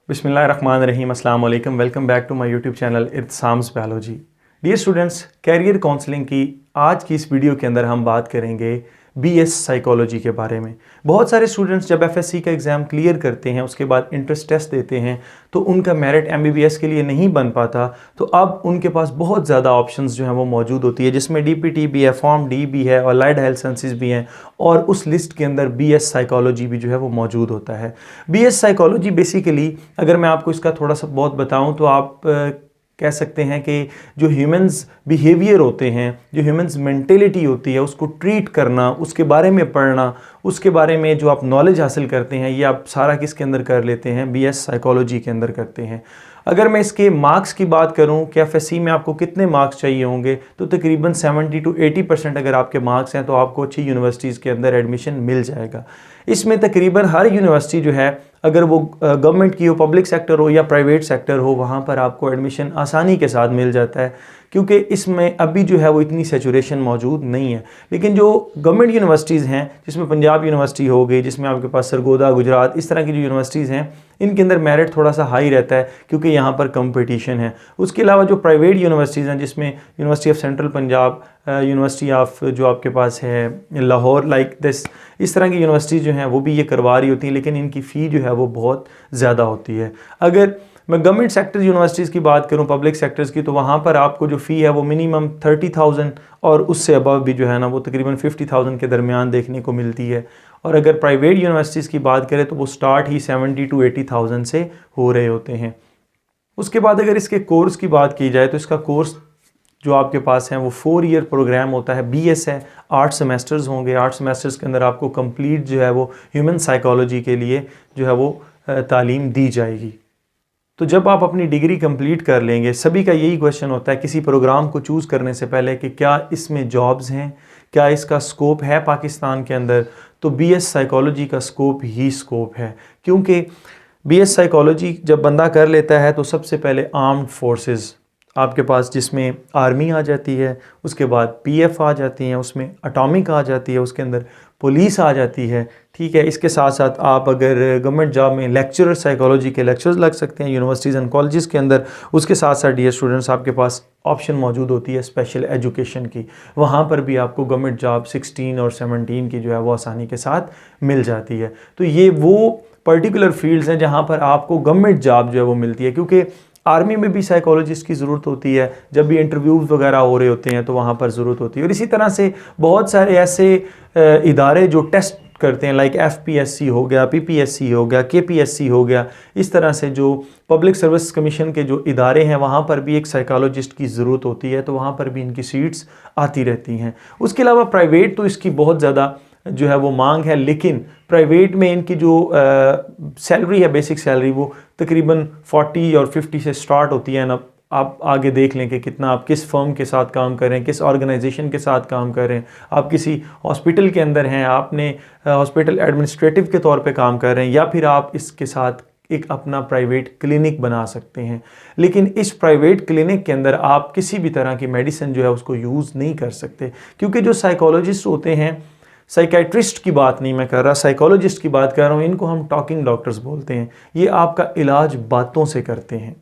बिस्मिल्लाहिर्रहमानिर्रहीम अस्सलाम वालेकुम। Welcome back to my YouTube channel Irtisam's biology. Dear students, career counselling की आज की इस वीडियो के अंदर हम बात करेंगे बीएस साइकोलॉजी के बारे में। बहुत सारे स्टूडेंट्स जब एफएससी का एग्ज़ाम क्लियर करते हैं, उसके बाद इंट्रेंस टेस्ट देते हैं, तो उनका मेरिट एमबीबीएस के लिए नहीं बन पाता, तो अब उनके पास बहुत ज़्यादा ऑप्शंस जो हैं वो मौजूद होती है, जिसमें डीपीटी भी है, फॉर्म डी भी है और अलाइड हेल्थ साइंसेस भी हैं, और उस लिस्ट के अंदर बीएस साइकोलॉजी भी जो है वो मौजूद होता है। बीएस साइकोलॉजी बेसिकली अगर मैं आपको इसका थोड़ा सा बहुत बताऊं तो आप कह सकते हैं कि जो ह्यूमंस बिहेवियर होते हैं, जो ह्यूमंस मेंटेलिटी होती है, उसको ट्रीट करना, उसके बारे में पढ़ना, उसके बारे में जो आप नॉलेज हासिल करते हैं, ये आप सारा किसके अंदर कर लेते हैं, बीएस साइकोलॉजी के अंदर करते हैं। अगर मैं इसके मार्क्स की बात करूं कि एफएससी में आपको कितने मार्क्स चाहिए होंगे, तो तकरीबन 70 to 80% अगर आपके मार्क्स हैं तो आपको अच्छी यूनिवर्सिटीज़ के अंदर एडमिशन मिल जाएगा। इसमें तकरीबन हर यूनिवर्सिटी जो है, अगर वो गवर्नमेंट की हो, पब्लिक सेक्टर हो या प्राइवेट सेक्टर हो, वहाँ पर आपको एडमिशन आसानी के साथ मिल जाता है, क्योंकि इसमें अभी जो है वो इतनी सैचुरेशन मौजूद नहीं है। लेकिन जो गवर्नमेंट यूनिवर्सिटीज़ हैं, जिसमें पंजाब यूनिवर्सिटी हो गई, जिसमें आपके पास सरगोदा, गुजरात, इस तरह की जो यूनिवर्सिटीज़ हैं, इनके अंदर मेरिट थोड़ा सा हाई रहता है, क्योंकि यहाँ पर कंपटीशन है। उसके अलावा जो प्राइवेट यूनिवर्सिटीज़ हैं, जिसमें university of central Punjab, university of जो आपके पास है लाहौर, लाइक दिस, इस तरह की यूनिवर्सिटीज़ जो हैं वो भी ये करवा रही होती हैं, लेकिन इनकी फ़ी जो है वो बहुत ज़्यादा होती है। अगर मैं गवर्नमेंट सेक्टर यूनिवर्सिटीज़ की बात करूं, पब्लिक सेक्टर्स की, तो वहाँ पर आपको जो फ़ी है वो मिनिमम 30,000 और उससे अबव भी जो है ना वो तकरीबन 50,000 के दरमियान देखने को मिलती है। और अगर प्राइवेट यूनिवर्सिटीज़ की बात करें तो वो स्टार्ट ही 70 to 80,000 से हो रहे होते हैं। उसके बाद अगर इसके कोर्स की बात की जाए तो इसका कोर्स जो आपके पास है वो 4 ईयर प्रोग्राम होता है। बीएस है, 8 सेमेस्टर्स होंगे। 8 सेमेस्टर्स के अंदर आपको कंप्लीट जो है वो ह्यूमन साइकोलॉजी के लिए जो है वो तालीम दी जाएगी। तो जब आप अपनी डिग्री कंप्लीट कर लेंगे, सभी का यही क्वेश्चन होता है किसी प्रोग्राम को चूज़ करने से पहले कि क्या इसमें जॉब्स हैं, क्या इसका स्कोप है पाकिस्तान के अंदर। तो बीएस साइकोलॉजी का स्कोप ही स्कोप है, क्योंकि बीएस साइकोलॉजी जब बंदा कर लेता है तो सबसे पहले आर्म्ड फोर्सेस आपके पास, जिसमें आर्मी आ जाती है, उसके बाद पीएफ आ जाती हैं, उसमें एटॉमिक आ जाती है, उसके अंदर पुलिस आ जाती है। ठीक है, इसके साथ साथ आप अगर गवर्नमेंट जॉब में लेक्चरर साइकोलॉजी के लेक्चर्स लग सकते हैं यूनिवर्सिटीज़ एंड कॉलेजेस के अंदर। उसके साथ साथ डियर स्टूडेंट्स, आपके पास ऑप्शन मौजूद होती है स्पेशल एजुकेशन की, वहाँ पर भी आपको गवर्नमेंट जॉब 16 और 17 की जो है वो आसानी के साथ मिल जाती है। तो ये वो पर्टिकुलर फील्ड्स हैं जहाँ पर आपको गवर्नमेंट जॉब जो है वो मिलती है, क्योंकि आर्मी में भी साइकोलॉजिस्ट की ज़रूरत होती है, जब भी इंटरव्यूज़ वगैरह हो रहे होते हैं तो वहाँ पर ज़रूरत होती है। और इसी तरह से बहुत सारे ऐसे इदारे जो टेस्ट करते हैं, लाइक एफपीएससी हो गया, पीपीएससी हो गया, केपीएससी हो गया, इस तरह से जो पब्लिक सर्विस कमीशन के जो इदारे हैं, वहाँ पर भी एक साइकोलॉजिस्ट की ज़रूरत होती है, तो वहाँ पर भी इनकी सीट्स आती रहती हैं। उसके अलावा प्राइवेट तो इसकी बहुत ज़्यादा जो है वो मांग है, लेकिन प्राइवेट में इनकी जो सैलरी है, बेसिक सैलरी, वो तकरीबन 40 और 50 से स्टार्ट होती है ना। आप आगे देख लें कि कितना आप किस फर्म के साथ काम कर रहे हैं, किस ऑर्गेनाइजेशन के साथ काम कर रहे हैं। आप किसी हॉस्पिटल के अंदर हैं, आपने हॉस्पिटल एडमिनिस्ट्रेटिव के तौर पे काम कर रहे हैं, या फिर आप इसके साथ एक अपना प्राइवेट क्लिनिक बना सकते हैं। लेकिन इस प्राइवेट क्लिनिक के अंदर आप किसी भी तरह की मेडिसिन जो है उसको यूज़ नहीं कर सकते, क्योंकि जो साइकोलॉजिस्ट होते हैं, साइकेट्रिस्ट की बात नहीं मैं कर रहा, साइकोलॉजिस्ट की बात कर रहा हूँ, इनको हम टॉकिंग डॉक्टर्स बोलते हैं। ये आपका इलाज बातों से करते हैं।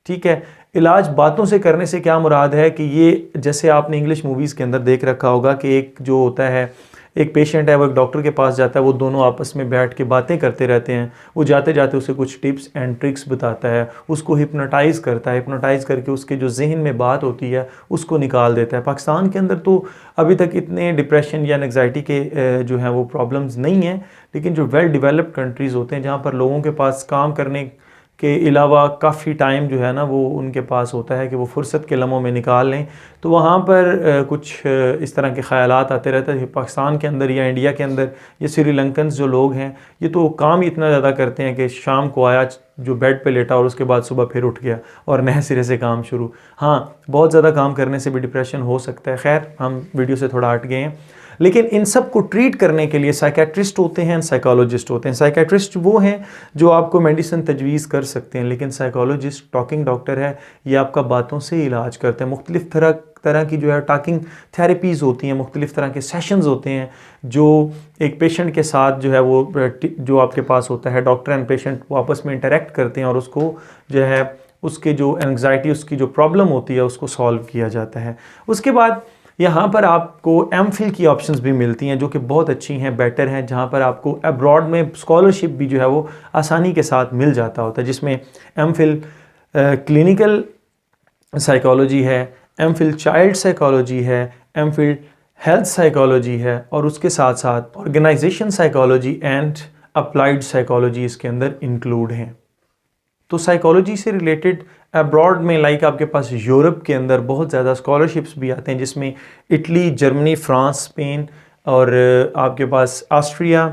ठीक है, इलाज बातों से करने से क्या मुराद है कि ये, जैसे आपने इंग्लिश मूवीज़ के अंदर देख रखा होगा कि एक जो होता है, एक पेशेंट है, वो एक डॉक्टर के पास जाता है, वो दोनों आपस में बैठ के बातें करते रहते हैं, वो जाते जाते उसे कुछ टिप्स एंड ट्रिक्स बताता है, उसको हिप्नोटाइज़ करता है, हिप्नोटाइज़ करके उसके जो जहन में बात होती है उसको निकाल देता है। पाकिस्तान के अंदर तो अभी तक इतने डिप्रेशन या एंग्जाइटी के जो हैं वो प्रॉब्लम्स नहीं हैं, लेकिन जो वेल डेवलप्ड कंट्रीज़ होते हैं, जहाँ पर लोगों के पास काम करने के अलावा काफ़ी टाइम जो है ना वो उनके पास होता है कि वो फुर्सत के लम्हों में निकाल लें, तो वहाँ पर कुछ इस तरह के ख़यालात आते रहते हैं। पाकिस्तान के अंदर या इंडिया के अंदर ये श्रीलंकन्स जो लोग हैं, ये तो काम इतना ज़्यादा करते हैं कि शाम को आया, जो बेड पे लेटा और उसके बाद सुबह फिर उठ गया और नए सिरे से काम शुरू। हाँ, बहुत ज़्यादा काम करने से भी डिप्रेशन हो सकता है। खैर, हम वीडियो से थोड़ा हट गए हैं, लेकिन इन सब को ट्रीट करने के लिए साइकेट्रिस्ट होते हैं, साइकोलॉजिस्ट होते हैं। साइकेट्रिस्ट वो हैं जो आपको मेडिसिन तजवीज़ कर सकते हैं, लेकिन साइकोलॉजिस्ट टॉकिंग डॉक्टर है, ये आपका बातों से इलाज करते हैं। मुख्तलिफ तरह की जो है टॉकिंग थेरेपीज़ होती हैं, मुख्तलिफ तरह के सेशंस होते हैं जो एक पेशेंट के साथ जो है वो जो आपके पास होता है, डॉक्टर एंड पेशेंट वो आपस में इंटरेक्ट करते हैं और उसको जो है उसके जो एंग्जाइटी, उसकी जो प्रॉब्लम होती है उसको सॉल्व किया जाता है। उसके बाद यहाँ पर आपको एमफिल की ऑप्शंस भी मिलती हैं जो कि बहुत अच्छी हैं, बेटर हैं, जहाँ पर आपको अब्रॉड में स्कॉलरशिप भी जो है वो आसानी के साथ मिल जाता होता है, जिसमें एमफिल क्लिनिकल साइकोलॉजी है, एमफिल चाइल्ड साइकोलॉजी है, एमफिल हेल्थ साइकोलॉजी है और उसके साथ साथ organisation psychology and applied psychology इसके अंदर इंक्लूड हैं। तो साइकोलॉजी से रिलेटेड अब्रॉड में लाइक आपके पास यूरोप के अंदर बहुत ज़्यादा स्कॉलरशिप्स भी आते हैं, जिसमें इटली, जर्मनी, फ्रांस, स्पेन और आपके पास ऑस्ट्रिया,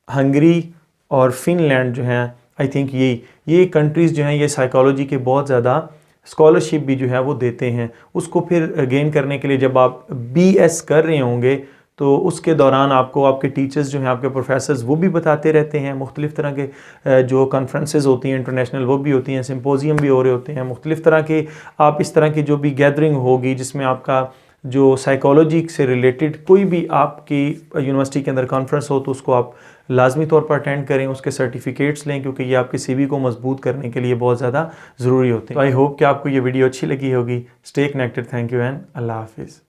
हंगरी और फिनलैंड जो हैं, आई थिंक ये कंट्रीज़ जो हैं ये साइकोलॉजी के बहुत ज़्यादा स्कॉलरशिप भी जो है वो देते हैं। उसको फिर गेन करने के लिए जब आप BS कर रहे होंगे तो उसके दौरान आपको आपके टीचर्स जो हैं, आपके प्रोफेसर्स वो भी बताते रहते हैं, मुख्तलिफ तरह के जो कॉन्फ्रेंसेस होती हैं इंटरनेशनल वो भी होती हैं, सिम्पोजियम भी हो रहे होते हैं, मुख्तलिफ तरह के आप इस तरह की जो भी गैदरिंग होगी जिसमें आपका जो साइकोलॉजी से रिलेटेड कोई भी आपकी यूनिवर्सिटी के अंदर कॉन्फ्रेंस हो तो उसको आप लाजमी तौर पर अटेंड करें, उसके सर्टिफिकेट्स लें क्योंकि ये आपके CV को मजबूत करने के लिए बहुत ज़्यादा ज़रूरी होते हैं। तो आई होप कि आपको ये वीडियो अच्छी लगी होगी। Stay connected. Thank you and अल्लाह हाफिज़।